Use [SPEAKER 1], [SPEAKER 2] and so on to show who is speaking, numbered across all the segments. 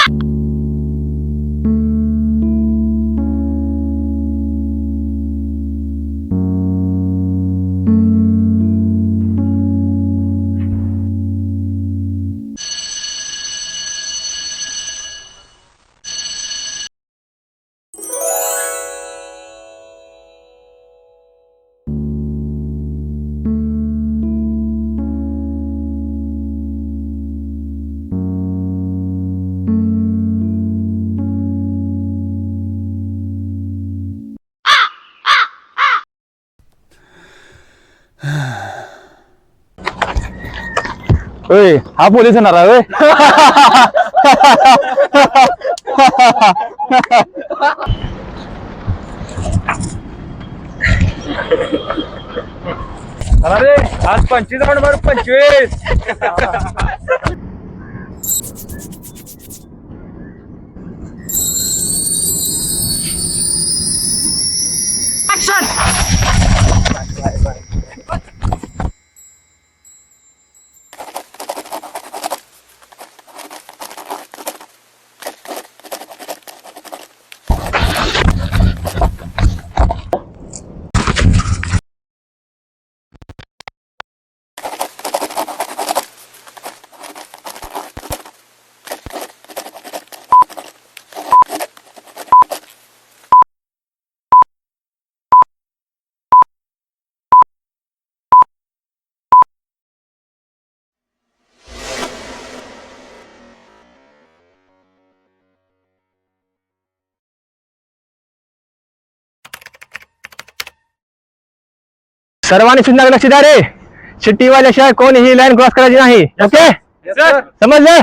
[SPEAKER 1] ओय हा पोलीस येणार आहे
[SPEAKER 2] अरे आज 25 नंबर 25
[SPEAKER 1] सर्वांनी सूचना लक्ष द्या रे. शिट्टी वाल्याशिवाय कोणीही लाईन क्रॉस करायची नाही. ओके समजलं?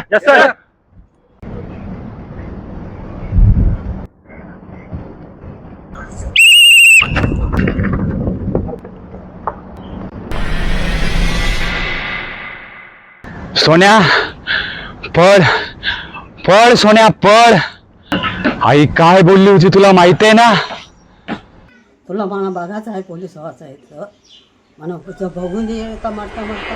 [SPEAKER 1] सोन्या पळ पळ सोन्या पळ. आई काय बोलली होती तुला माहित आहे ना?
[SPEAKER 3] तुला मला बघायचं आहे पोलीस व्हायचं आहे तर मला बघून दे का मारता मारता.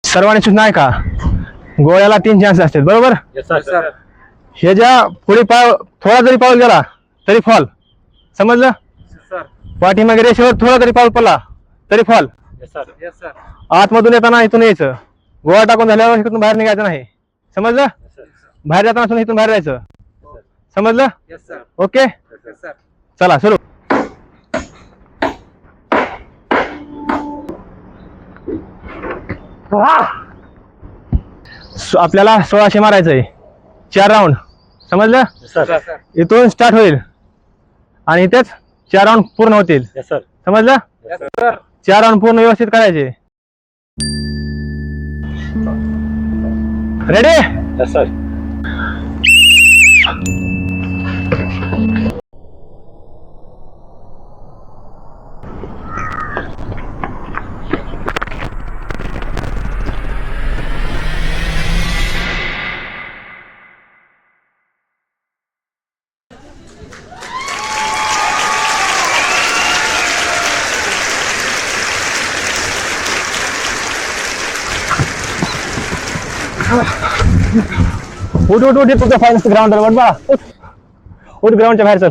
[SPEAKER 1] सर्वांनी सूचना आहे का? गोळ्याला 3 चान्स असतात बरोबर. हे ज्या पुढे थोडा जरी पाऊल गेला तरी फॉल. समजलं? पाठीमागे रेषेवर थोडा जरी पाऊल पडला तरी फॉल. आतमधून येताना इथून यायचं. गोळा टाकून झाल्यावर इथून बाहेर निघायचं नाही. समजलं? बाहेर जाताना इथून बाहेर जायचं. समजलं? ओके चला सुरू. आपल्याला 1600 मारायचंय. 4 राऊंड. समजलं? इथून स्टार्ट होईल आणि इथेच 4 राऊंड पूर्ण होतील. समजलं? 4 राऊंड पूर्ण व्यवस्थित करायचे. रेडी? उठ उठ उठ तुझं फायनल ग्राउंड वर बा. उठ ग्राउंडच्या बाहेर चल.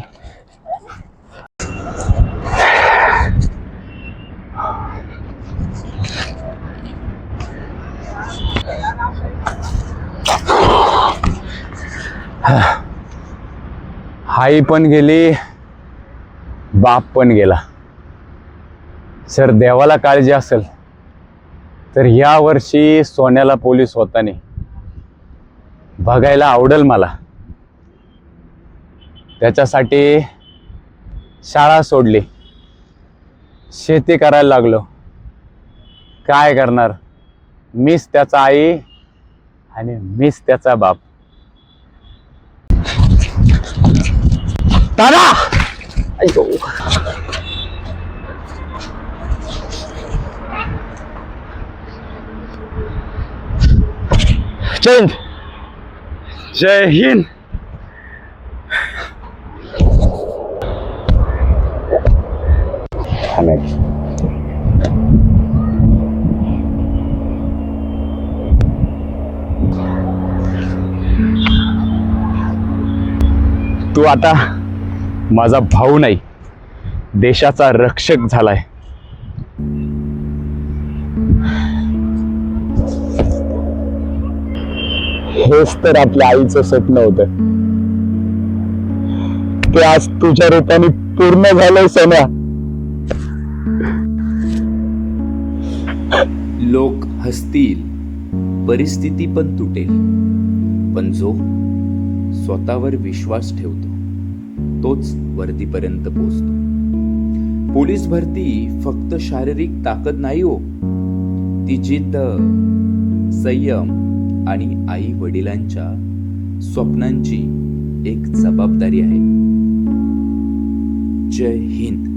[SPEAKER 4] आई पण गेली, बाप पण गेला. सर देवाला काळजी असेल तर या वर्षी सोन्याला पोलीस होताना बघायला आवडेल मला. त्याच्यासाठी शाळा सोडली, शेती करायला लागलो. काय करणार, मीच त्याचा आई आणि मीच त्याचा बाप.
[SPEAKER 1] दादा चेंज.
[SPEAKER 4] जय हिंद. ठाण्यात. तू आता माझा भाऊ नाही, देशाचा रक्षक झालाय. हेच तर आपल्या आईचं स्वप्न होतं, ते आज तुझ्या रूपाने पूर्ण झालंय सोन्या.
[SPEAKER 5] लोक हसतील, परिस्थिती पण तुटेल, पण जो स्वतःवर विश्वास ठेवतो तोच वरतीपर्यंत पोहोचतो. पोलीस भरती फक्त शारीरिक ताकद नाही हो, ती जिद्द, संयम आणि आई वडिलांच्या स्वप्नांची एक जबाबदारी आहे. जय हिंद.